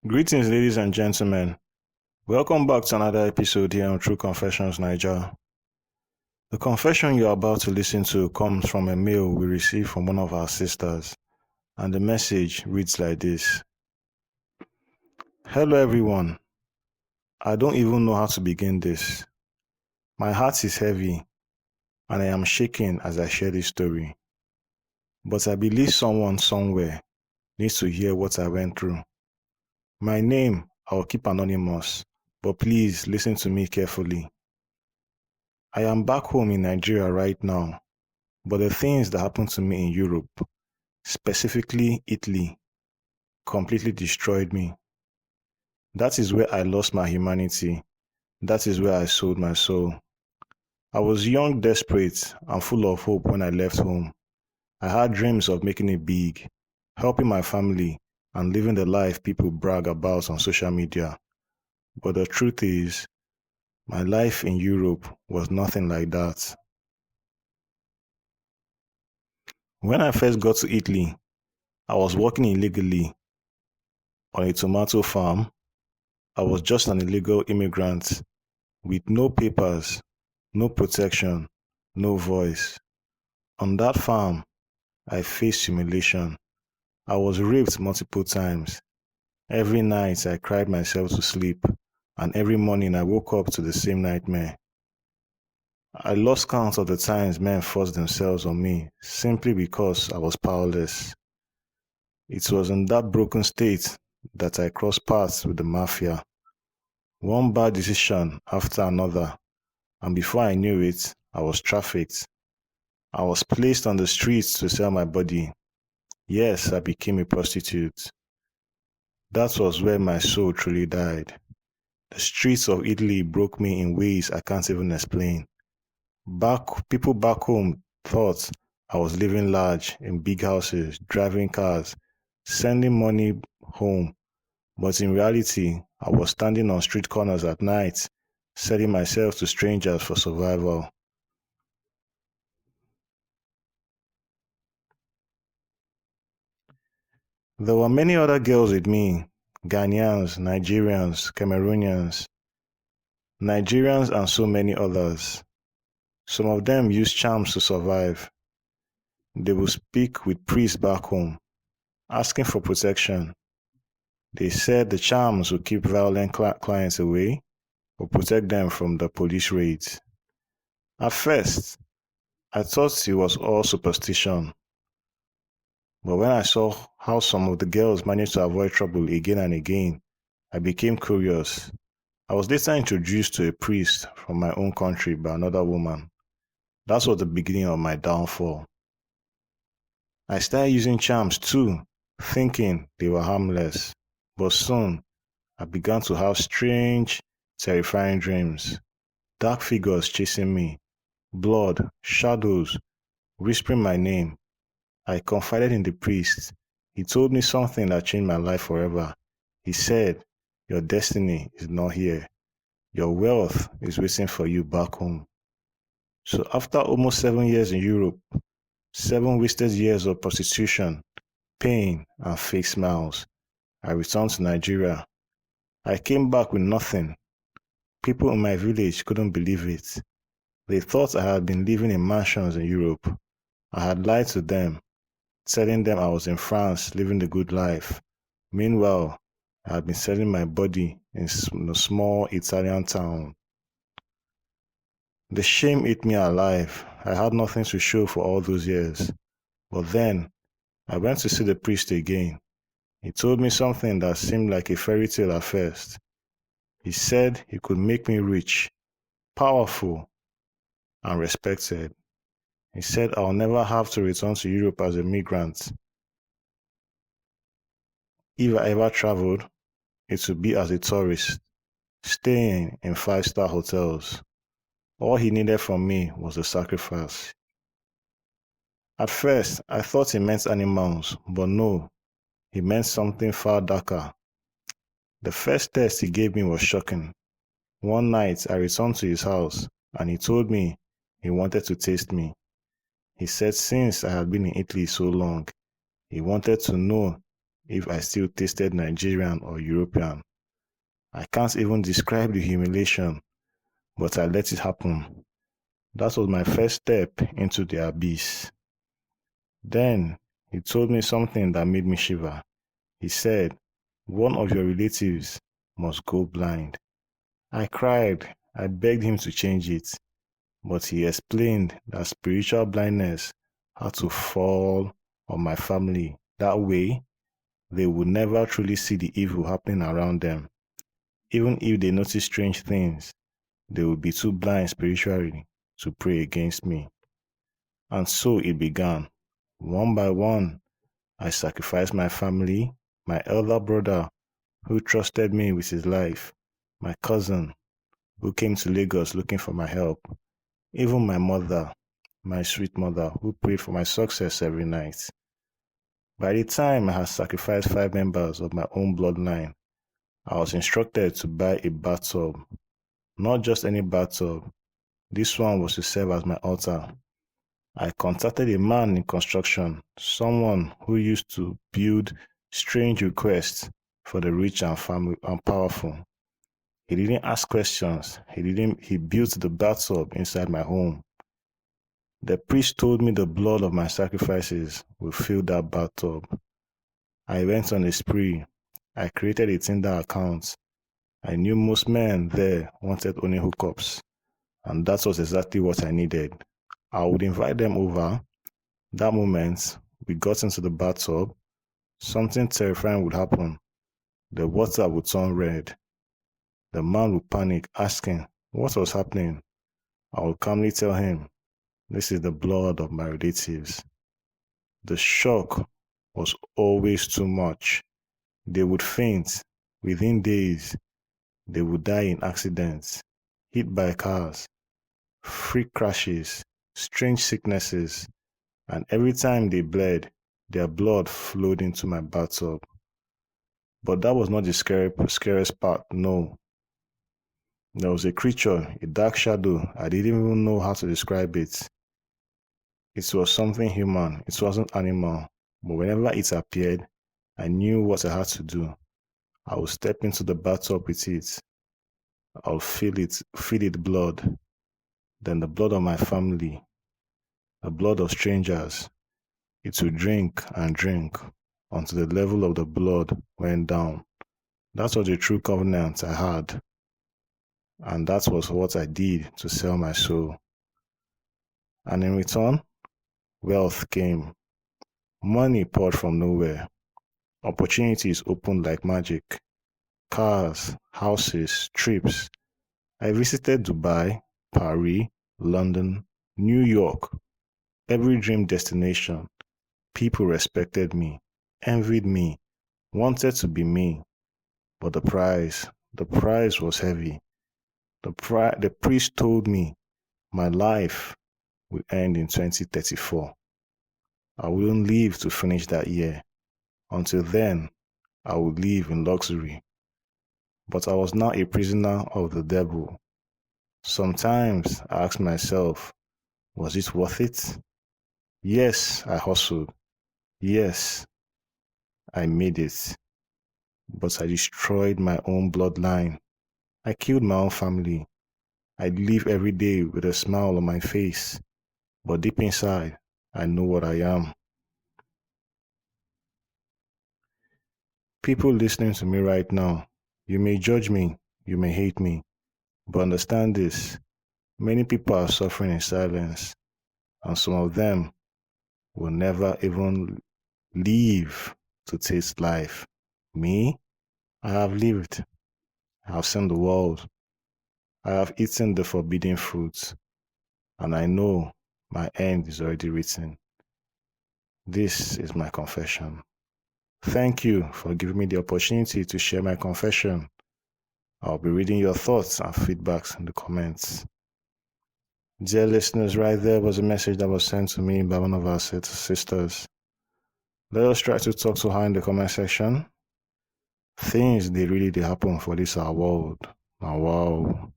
Greetings, ladies and gentlemen. Welcome back to another episode here on True Confessions Naija. The confession you are about to listen to comes from a mail we received from one of our sisters, and the message reads like this. Hello, everyone. I don't even know how to begin this. My heart is heavy, and I am shaking as I share this story. But I believe someone somewhere needs to hear what I went through. My name, I'll keep anonymous, but please listen to me carefully. I am back home in Nigeria right now, but the things that happened to me in Europe, specifically Italy, completely destroyed me. That is where I lost my humanity. That is where I sold my soul. I was young, desperate, and full of hope when I left home. I had dreams of making it big, helping my family, and living the life people brag about on social media. But the truth is, my life in Europe was nothing like that. When I first got to Italy, I was working illegally on a tomato farm. I was just an illegal immigrant with no papers, no protection, no voice. On that farm, I faced humiliation. I was raped multiple times. Every night I cried myself to sleep, and every morning I woke up to the same nightmare. I lost count of the times men forced themselves on me simply because I was powerless. It was in that broken state that I crossed paths with the mafia. One bad decision after another, and before I knew it, I was trafficked. I was placed on the streets to sell my body. Yes, I became a prostitute. That was where my soul truly died. The streets of Italy broke me in ways I can't even explain. People back home thought I was living large in big houses, driving cars, sending money home. But in reality, I was standing on street corners at night, selling myself to strangers for survival. There were many other girls with me, Ghanaians, Nigerians, and so many others. Some of them used charms to survive. They would speak with priests back home, asking for protection. They said the charms would keep violent clients away or protect them from the police raids. At first, I thought it was all superstition, but when I saw how some of the girls managed to avoid trouble again and again, I became curious. I was later introduced to a priest from my own country by another woman. That was the beginning of my downfall. I started using charms too, thinking they were harmless, but soon I began to have strange, terrifying dreams. Dark figures chasing me, blood, shadows, whispering my name. I confided in the priest. He told me something that changed my life forever. He said, "Your destiny is not here. Your wealth is waiting for you back home." So after almost 7 years in Europe, 7 wasted years of prostitution, pain, and fake smiles, I returned to Nigeria. I came back with nothing. People in my village couldn't believe it. They thought I had been living in mansions in Europe. I had lied to them, telling them I was in France living the good life. Meanwhile, I had been selling my body in a small Italian town. The shame ate me alive. I had nothing to show for all those years. But then, I went to see the priest again. He told me something that seemed like a fairy tale at first. He said he could make me rich, powerful, and respected. He said I'll never have to return to Europe as a migrant. If I ever traveled, it would be as a tourist, staying in five-star hotels. All he needed from me was a sacrifice. At first, I thought he meant animals, but no, he meant something far darker. The first test he gave me was shocking. One night, I returned to his house, and he told me he wanted to taste me. He said since I had been in Italy so long, he wanted to know if I still tasted Nigerian or European. I can't even describe the humiliation, but I let it happen. That was my first step into the abyss. Then he told me something that made me shiver. He said, "One of your relatives must go blind." I cried. I begged him to change it, but he explained that spiritual blindness had to fall on my family. That way, they would never truly see the evil happening around them. Even if they notice strange things, they would be too blind spiritually to pray against me. And so it began. One by one, I sacrificed my family, my elder brother, who trusted me with his life, my cousin, who came to Lagos looking for my help, even my mother, my sweet mother, who prayed for my success every night. By the time I had sacrificed 5 members of my own bloodline, I was instructed to buy a bathtub. Not just any bathtub. This one was to serve as my altar. I contacted a man in construction, someone who used to build strange requests for the rich and powerful. He didn't ask questions. He built the bathtub inside my home. The priest told me the blood of my sacrifices will fill that bathtub. I went on a spree. I created a Tinder account. I knew most men there wanted only hookups, and that was exactly what I needed. I would invite them over. That moment, we got into the bathtub. Something terrifying would happen. The water would turn red. The man would panic, asking what was happening. I would calmly tell him, "This is the blood of my relatives." The shock was always too much. They would faint. Within days, they would die in accidents, hit by cars, freak crashes, strange sicknesses, and every time they bled, their blood flowed into my bathtub. But that was not the scariest part, no. There was a creature, a dark shadow. I didn't even know how to describe it. It was something human. It wasn't animal. But whenever it appeared, I knew what I had to do. I would step into the bathtub with it. I'll feed it blood. Then the blood of my family, the blood of strangers. It would drink and drink until the level of the blood went down. That was the true covenant I had. And that was what I did to sell my soul. And in return, wealth came. Money poured from nowhere. Opportunities opened like magic. Cars, houses, trips. I visited Dubai, Paris, London, New York. Every dream destination. People respected me, envied me, wanted to be me. But the price was heavy. The priest told me my life will end in 2034. I wouldn't live to finish that year. Until then, I would live in luxury. But I was now a prisoner of the devil. Sometimes I ask myself, was it worth it? Yes, I hustled. Yes, I made it. But I destroyed my own bloodline. I killed my own family. I live every day with a smile on my face. But deep inside, I know what I am. People listening to me right now, you may judge me, you may hate me, but understand this. Many people are suffering in silence, and some of them will never even live to taste life. Me, I have lived. I have seen the world. I have eaten the forbidden fruits, and I know my end is already written. This is my confession. Thank you for giving me the opportunity to share my confession. I'll be reading your thoughts and feedbacks in the comments. Dear listeners, right there was a message that was sent to me by one of our sisters. Let us try to talk to her in the comment section. Things they really happen for this our world. Now, wow.